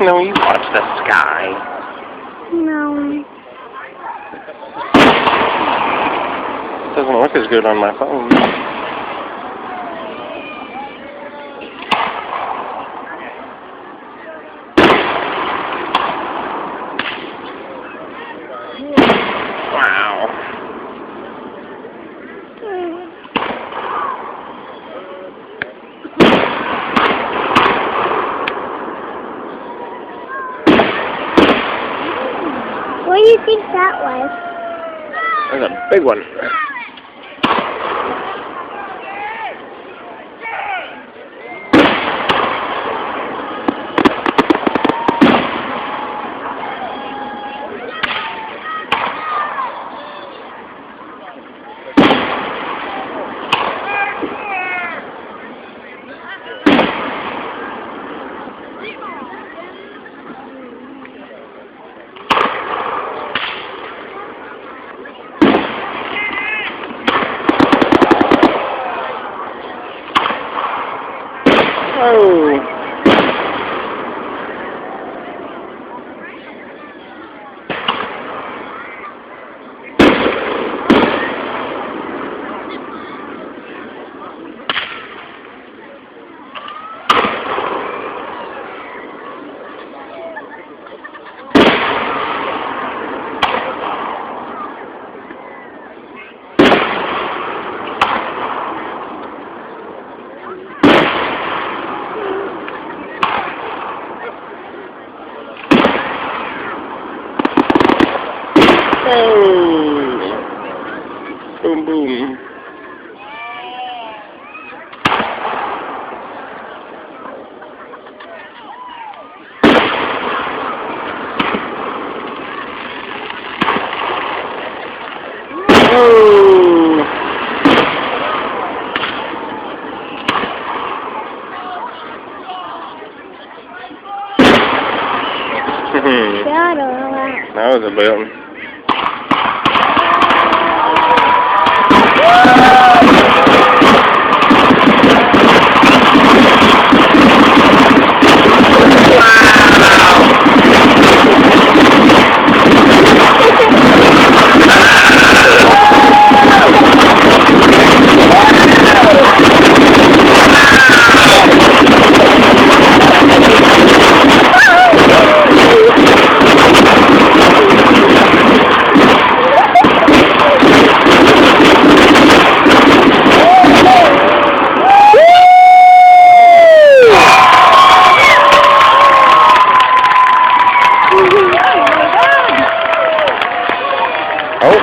No, you watch the sky. No. Doesn't look as good on my phone. Wow. What do you think that was? That's a big one. Oh. Oh. Boom, boom. Oh. That was a big one. Oh.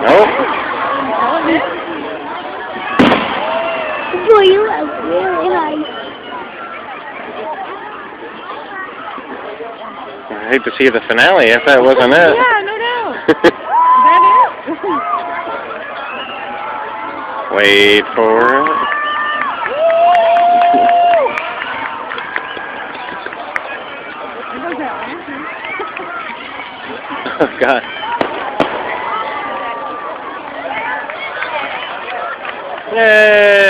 No. Boy, you are really high. I hate to see the finale if that wasn't it. Yeah, no doubt. That Wait for it. Oh, God. Yay!